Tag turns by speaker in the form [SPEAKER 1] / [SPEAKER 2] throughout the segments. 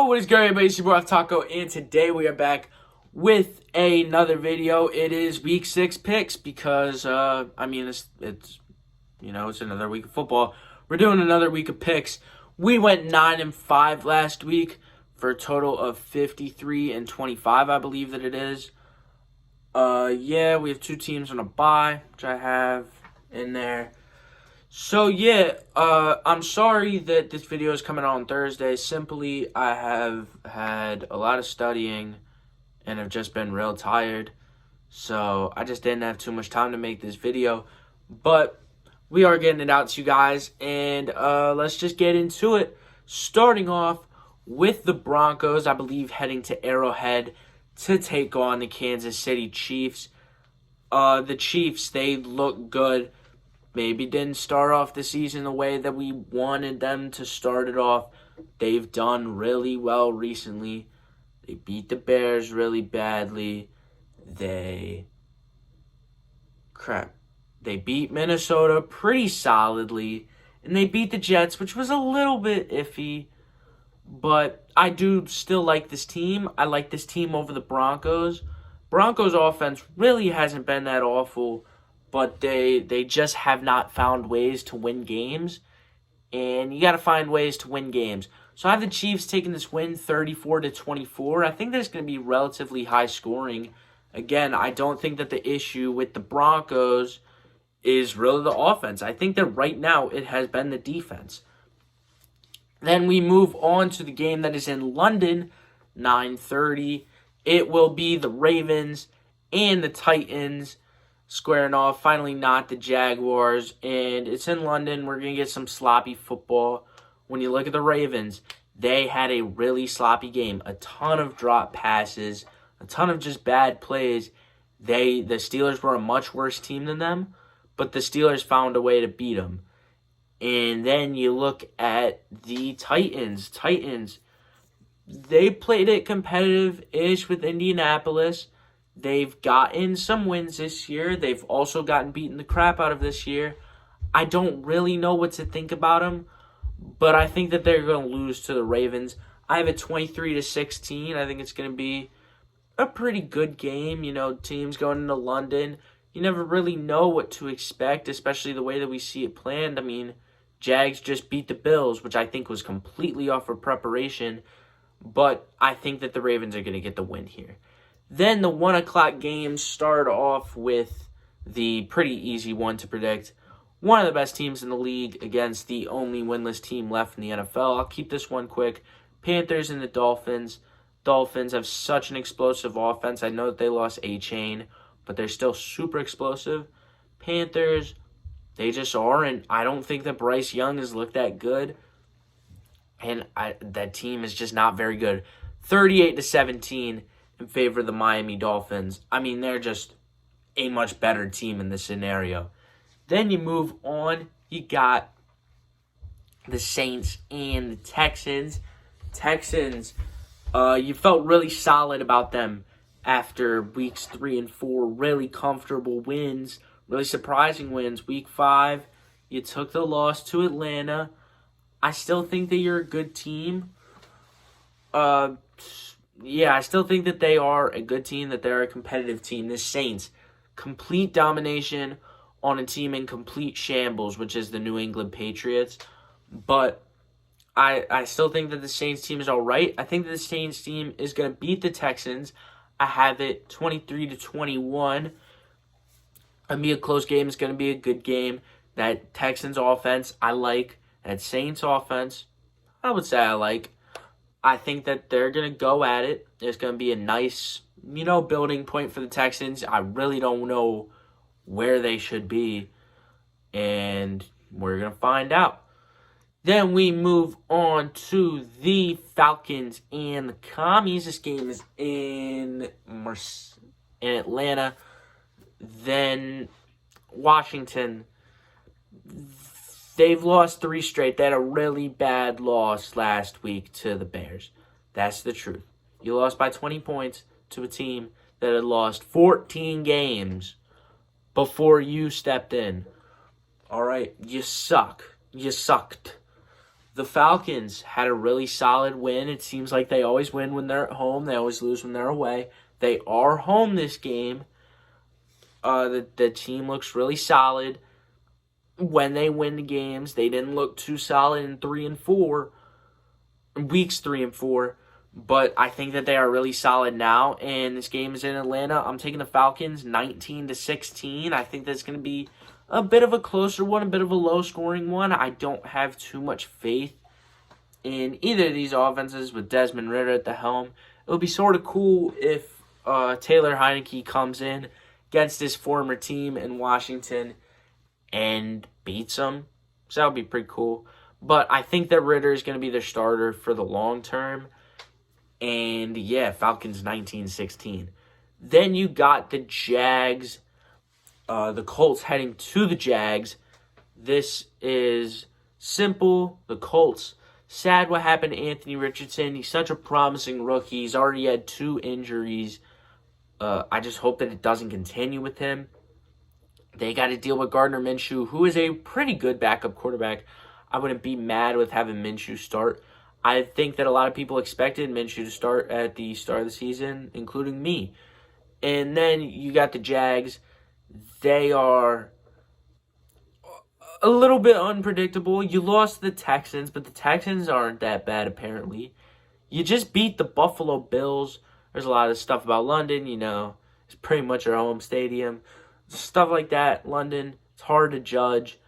[SPEAKER 1] Yo, what is good, everybody? It's your boy Taco, and today we are back with another video. It is week 6 picks because it's another week of football. We're doing another week of picks. We went 9-5 last week for a total of 53-25, I believe that it is. We have 2 teams on a bye, which I have in there. So, I'm sorry that this video is coming out on Thursday. Simply, I have had a lot of studying and have just been real tired. So, I just didn't have too much time to make this video. But we are getting it out to you guys. And let's just get into it. Starting off with the Broncos, I believe, heading to Arrowhead to take on the Kansas City Chiefs. The Chiefs, they look good. Maybe didn't start off the season the way that we wanted them to start it off. They've done really well recently. They beat the Bears really badly. They beat Minnesota pretty solidly. And they beat the Jets, which was a little bit iffy. But I do still like this team. I like this team over the Broncos. Broncos offense really hasn't been that awful. But they just have not found ways to win games. And you got to find ways to win games. So I have the Chiefs taking this win 34-24. I think that it's going to be relatively high scoring. Again, I don't think that the issue with the Broncos is really the offense. I think that right now it has been the defense. Then we move on to the game that is in London, 9:30. It will be the Ravens and the Titans squaring off, finally not the Jaguars, and it's in London. We're going to get some sloppy football. When you look at the Ravens, they had a really sloppy game. A ton of drop passes, a ton of just bad plays. The Steelers were a much worse team than them, but the Steelers found a way to beat them. And then you look at the Titans. They played it competitive-ish with Indianapolis. They've gotten some wins this year. They've also gotten beaten the crap out of this year. I don't really know what to think about them, but I think that they're going to lose to the Ravens. I have it 23-16. I think it's going to be a pretty good game. Teams going into London. You never really know what to expect, especially the way that we see it planned. Jags just beat the Bills, which I think was completely off of preparation, but I think that the Ravens are going to get the win here. Then the 1 o'clock games start off with the pretty easy one to predict. One of the best teams in the league against the only winless team left in the NFL. I'll keep this one quick. Panthers and the Dolphins. Dolphins have such an explosive offense. I know that they lost A-Chain, but they're still super explosive. Panthers, they just aren't. I don't think that Bryce Young has looked that good. And that team is just not very good. 38-17. In favor of the Miami Dolphins. They're just a much better team in this scenario. Then you move on. You got the Saints and the Texans. Texans, you felt really solid about them after weeks 3 and 4. Really comfortable wins. Really surprising wins. Week 5, you took the loss to Atlanta. I still think that you're a good team. I still think that they are a good team, that they're a competitive team. The Saints, complete domination on a team in complete shambles, which is the New England Patriots. But I still think that the Saints team is all right. I think that the Saints team is going to beat the Texans. I have it 23-21. It's going to be a close game. It's going to be a good game. That Texans offense, I like. That Saints offense, I would say I like. I think that they're going to go at it. It's going to be a nice, building point for the Texans. I really don't know where they should be, and we're going to find out. Then we move on to the Falcons and the Commies. This game is in Atlanta. Then Washington. They've lost 3 straight. They had a really bad loss last week to the Bears. That's the truth. You lost by 20 points to a team that had lost 14 games before you stepped in. All right, you suck. You sucked. The Falcons had a really solid win. It seems like they always win when they're at home. They always lose when they're away. They are home this game. The team looks really solid. When they win the games, they didn't look too solid in 3 and 4, weeks 3 and 4. But I think that they are really solid now. And this game is in Atlanta. I'm taking the Falcons 19-16. I think that's going to be a bit of a closer one, a bit of a low-scoring one. I don't have too much faith in either of these offenses with Desmond Ridder at the helm. It would be sort of cool if Taylor Heineke comes in against his former team in Washington and beats them. So that would be pretty cool. But I think that Ridder is going to be their starter for the long term. And yeah, Falcons 19-16. Then you got the Jags. The Colts heading to the Jags. This is simple. The Colts. Sad what happened to Anthony Richardson. He's such a promising rookie. He's already had 2 injuries. I just hope that it doesn't continue with him. They got to deal with Gardner Minshew, who is a pretty good backup quarterback. I wouldn't be mad with having Minshew start. I think that a lot of people expected Minshew to start at the start of the season, including me. And then you got the Jags. They are a little bit unpredictable. You lost the Texans, but the Texans aren't that bad, apparently. You just beat the Buffalo Bills. There's a lot of stuff about London, It's pretty much our home stadium. Stuff like that, London, it's hard to judge.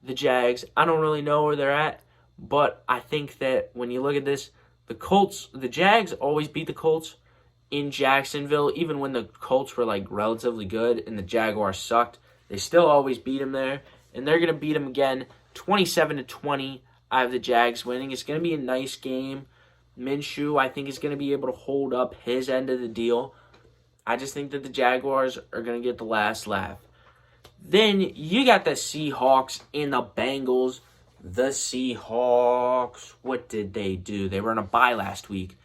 [SPEAKER 1] The Jags, I don't really know where they're at, but I think that when you look at this, the Jags always beat the Colts in Jacksonville, even when the Colts were relatively good and the Jaguars sucked. They still always beat them there, and they're going to beat them again 27-20. I have the Jags winning. It's going to be a nice game. Minshew, I think, is going to be able to hold up his end of the deal. I just think that the Jaguars are going to get the last laugh. Then you got the Seahawks and the Bengals. The Seahawks, what did they do? They were on a bye last week.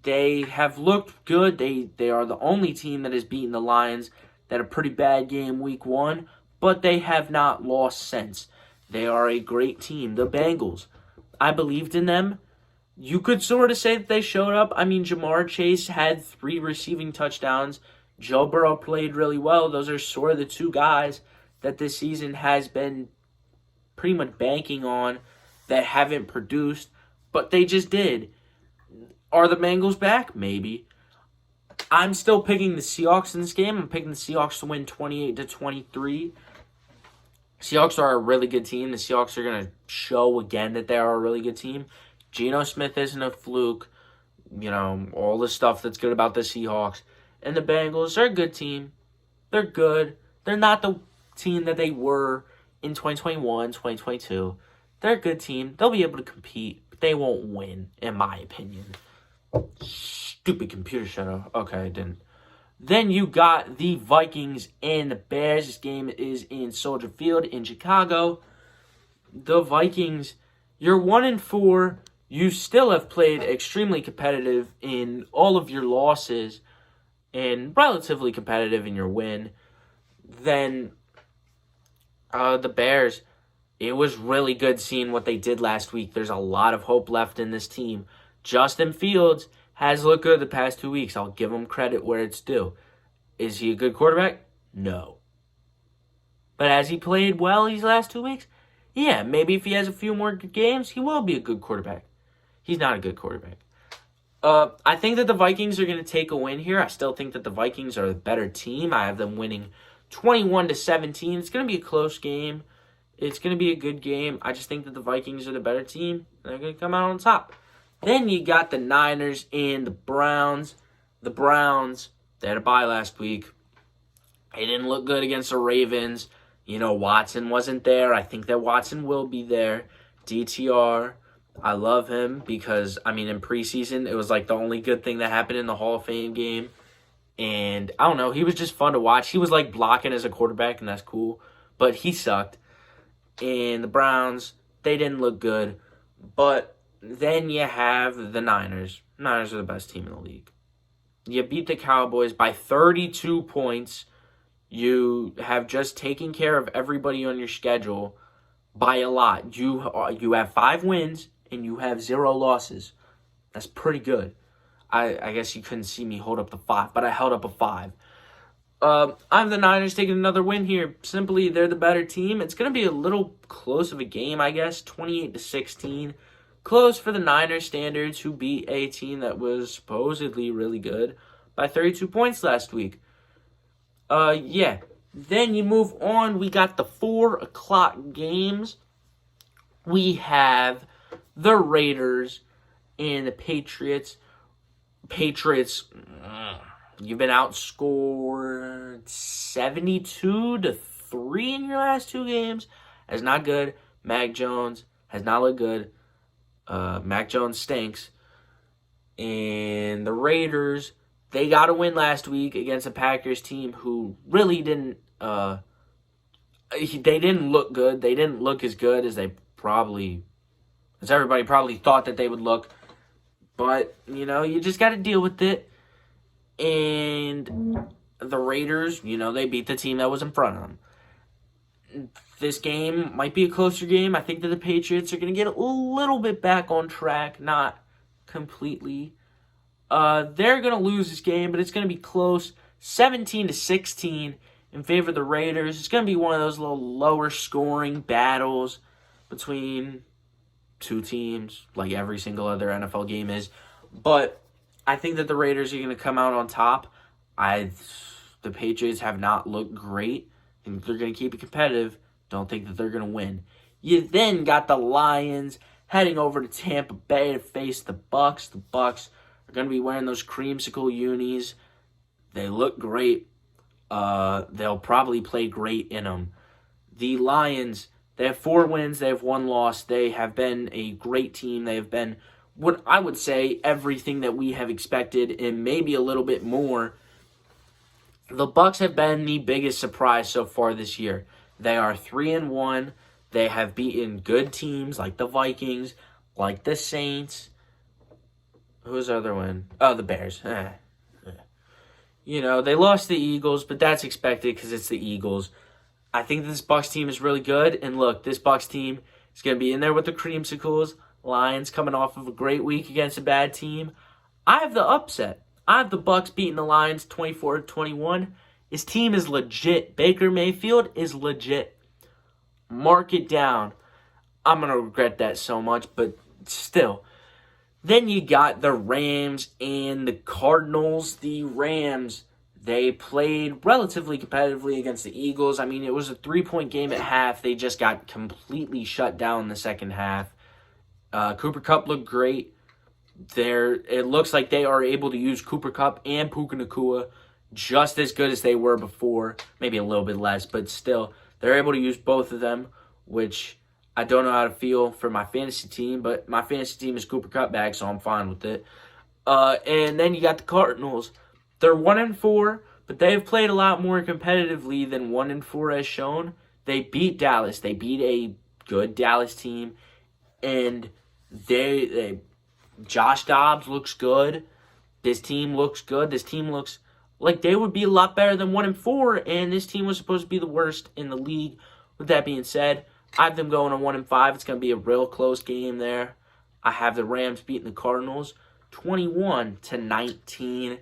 [SPEAKER 1] They have looked good. They are the only team that has beaten the Lions. They had a pretty bad game week 1, but they have not lost since. They are a great team. The Bengals, I believed in them. You could sort of say that they showed up. I mean, Jamar Chase had 3 receiving touchdowns. Joe Burrow played really well. Those are sort of the 2 guys that this season has been pretty much banking on that haven't produced, but they just did. Are the Bengals back? Maybe. I'm still picking the Seahawks in this game. I'm picking the Seahawks to win 28-23. Seahawks are a really good team. The Seahawks are going to show again that they are a really good team. Geno Smith isn't a fluke. All the stuff that's good about the Seahawks. And the Bengals, they're a good team. They're good. They're not the team that they were in 2021, 2022. They're a good team. They'll be able to compete, but they won't win, in my opinion. Stupid computer shut off. Okay, I didn't. Then you got the Vikings and the Bears. This game is in Soldier Field in Chicago. The Vikings, you're 1-4. You still have played extremely competitive in all of your losses and relatively competitive in your win. Then the Bears, it was really good seeing what they did last week. There's a lot of hope left in this team. Justin Fields has looked good the past 2 weeks. I'll give him credit where it's due. Is he a good quarterback? No. But has he played well these last 2 weeks? Yeah, maybe if he has a few more good games, he will be a good quarterback. He's not a good quarterback. I think that the Vikings are going to take a win here. I still think that the Vikings are the better team. I have them winning 21-17. It's going to be a close game. It's going to be a good game. I just think that the Vikings are the better team. They're going to come out on top. Then you got the Niners and the Browns. The Browns, they had a bye last week. They didn't look good against the Ravens. Watson wasn't there. I think that Watson will be there. DTR, I love him because, in preseason, it was the only good thing that happened in the Hall of Fame game. And, I don't know, he was just fun to watch. He was, blocking as a quarterback, and that's cool. But he sucked. And the Browns, they didn't look good. But then you have the Niners. Niners are the best team in the league. You beat the Cowboys by 32 points. You have just taken care of everybody on your schedule. by a lot. You have 5 wins and you have 0 losses. That's pretty good. I guess you couldn't see me hold up the 5, but I held up a 5. I'm the Niners taking another win here. Simply, they're the better team. It's going to be a little close of a game, I guess, 28-16. Close for the Niners standards, who beat a team that was supposedly really good by 32 points last week. Yeah. Then you move on. We got the 4 o'clock games. We have the Raiders and the Patriots. Patriots, you've been outscored 72-3 in your last 2 games. That's not good. Mac Jones has not looked good. Mac Jones stinks. And the Raiders, they got a win last week against a Packers team who really didn't, they didn't look good. They didn't look as good as everybody probably thought that they would look. But, you just got to deal with it. And the Raiders, they beat the team that was in front of them. This game might be a closer game. I think that the Patriots are going to get a little bit back on track, not completely. They're going to lose this game, but it's going to be close, 17-16 in favor of the Raiders. It's going to be one of those little lower scoring battles between 2 teams, like every single other NFL game is. But I think that the Raiders are going to come out on top. The Patriots have not looked great. I think they're going to keep it competitive. Don't think that they're going to win. You then got the Lions heading over to Tampa Bay to face the Bucs. The Bucs are going to be wearing those creamsicle unis. They look great. They'll probably play great in them. The Lions, they have 4 wins. They have 1 loss. They have been a great team. They have been, what I would say, everything that we have expected and maybe a little bit more. The Bucs have been the biggest surprise so far this year. They are 3-1. They have beaten good teams like the Vikings, like the Saints. Who's the other one? Oh, the Bears. They lost the Eagles, but that's expected because it's the Eagles. I think this Bucs team is really good. And look, this Bucs team is going to be in there with the creamsicles. Lions coming off of a great week against a bad team. I have the upset. I have the Bucs beating the Lions 24-21. His team is legit. Baker Mayfield is legit. Mark it down. I'm going to regret that so much, but still. Then you got the Rams and the Cardinals. The Rams, they played relatively competitively against the Eagles. I mean, it was a 3-point game at half. They just got completely shut down in the second half. Cooper Kupp looked great. It looks like they are able to use Cooper Kupp and Puka Nacua just as good as they were before. Maybe a little bit less, but still. They're able to use both of them, which I don't know how to feel for my fantasy team, but my fantasy team is Cooper Kupp back, so I'm fine with it. And then you got the Cardinals. They're 1-4, but they've played a lot more competitively than 1-4 has shown. They beat Dallas. They beat a good Dallas team, and Josh Dobbs looks good. This team looks good. This team looks like they would be a lot better than 1-4, and this team was supposed to be the worst in the league. With that being said, I have them going to 1-5. It's going to be a real close game there. I have the Rams beating the Cardinals 21-19.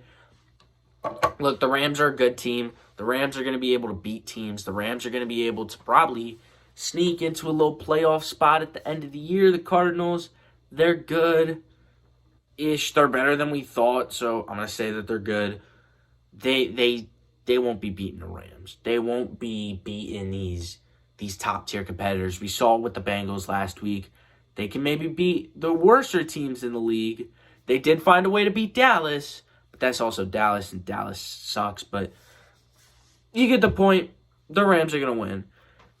[SPEAKER 1] Look, the Rams are a good team. The Rams are going to be able to beat teams. The Rams are going to be able to probably sneak into a little playoff spot at the end of the year. The Cardinals, they're good-ish. They're better than we thought, so I'm going to say that they're good. They won't be beating the Rams. They won't be beating these top-tier competitors. We saw it with the Bengals last week. They can maybe beat the worser teams in the league. They did find a way to beat Dallas, but that's also Dallas, and Dallas sucks. But you get the point. The Rams are going to win.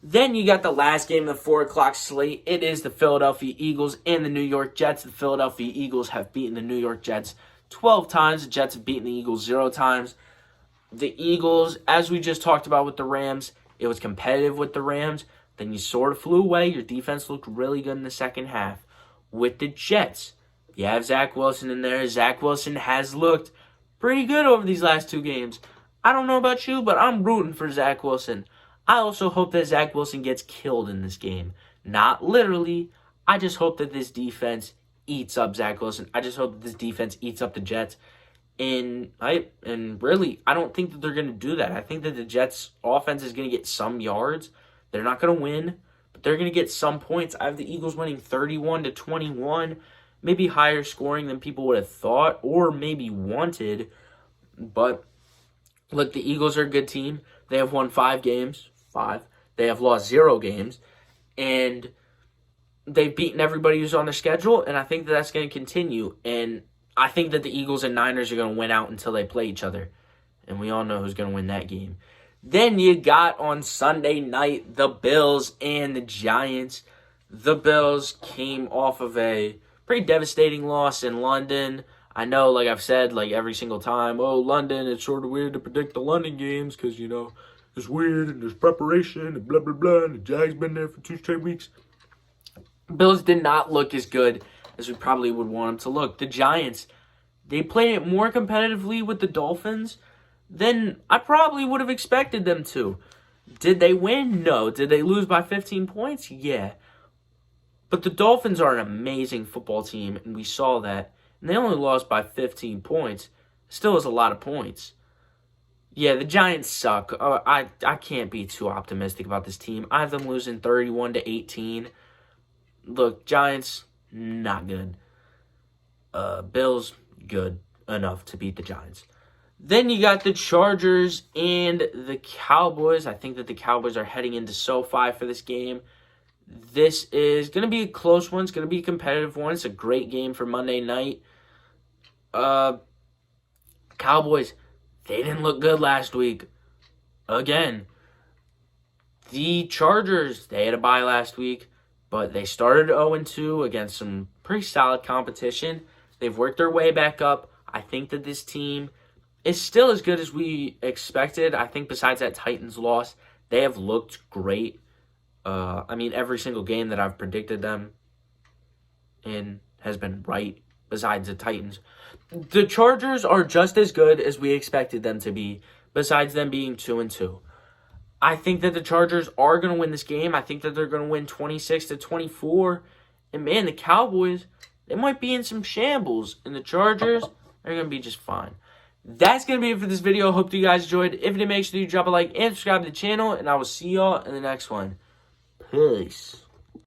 [SPEAKER 1] Then you got the last game of the 4 o'clock slate. It is the Philadelphia Eagles and the New York Jets. The Philadelphia Eagles have beaten the New York Jets 12 times. The Jets have beaten the Eagles 0 times. The Eagles, as we just talked about with the Rams, it was competitive with the Rams. Then you sort of flew away. Your defense looked really good in the second half. With the Jets, you have Zach Wilson in there. Zach Wilson has looked pretty good over these last 2 games. I don't know about you, but I'm rooting for Zach Wilson. I also hope that Zach Wilson gets killed in this game. Not literally. I just hope that this defense eats up Zach Wilson. I just hope that this defense eats up the Jets. And really, I don't think that they're going to do that. I think that the Jets' offense is going to get some yards. They're not going to win, but they're going to get some points. I have the Eagles winning 31-21, maybe higher scoring than people would have thought or maybe wanted. But look, the Eagles are a good team. They have won 5 games. 5. They have lost 0 games. And they've beaten everybody who's on their schedule, and I think that that's going to continue. And I think that the Eagles and Niners are going to win out until they play each other. And we all know who's going to win that game. Then you got on Sunday night the Bills and the Giants. The Bills came off of a pretty devastating loss in London. I know, like I've said, like every single time, oh, London, it's sort of weird to predict the London games because, it's weird and there's preparation and blah, blah, blah, and the Jags been there for 2 straight weeks. Bills did not look as good as we probably would want them to look. The Giants, they played it more competitively with the Dolphins than I probably would have expected them to. Did they win? No. Did they lose by 15 points? Yeah. But the Dolphins are an amazing football team, and we saw that. And they only lost by 15 points. Still is a lot of points. Yeah, the Giants suck. I can't be too optimistic about this team. I have them losing 31-18. Look, Giants, not good. Bills, good enough to beat the Giants. Then you got the Chargers and the Cowboys. I think that the Cowboys are heading into SoFi for this game. This is going to be a close one. It's going to be a competitive one. It's a great game for Monday night. Cowboys, they didn't look good last week. Again, the Chargers, they had a bye last week, but they started 0-2 against some pretty solid competition. They've worked their way back up. I think that this team is still as good as we expected. I think besides that Titans loss, they have looked great. Every single game that I've predicted them in has been right besides the Titans. The Chargers are just as good as we expected them to be, besides them being 2-2. I think that the Chargers are going to win this game. I think that they're going to win 26-24. And man, the Cowboys, they might be in some shambles. And the Chargers, they're going to be just fine. That's going to be it for this video. Hope you guys enjoyed. If you did, make sure you drop a like and subscribe to the channel. And I will see y'all in the next one. Peace.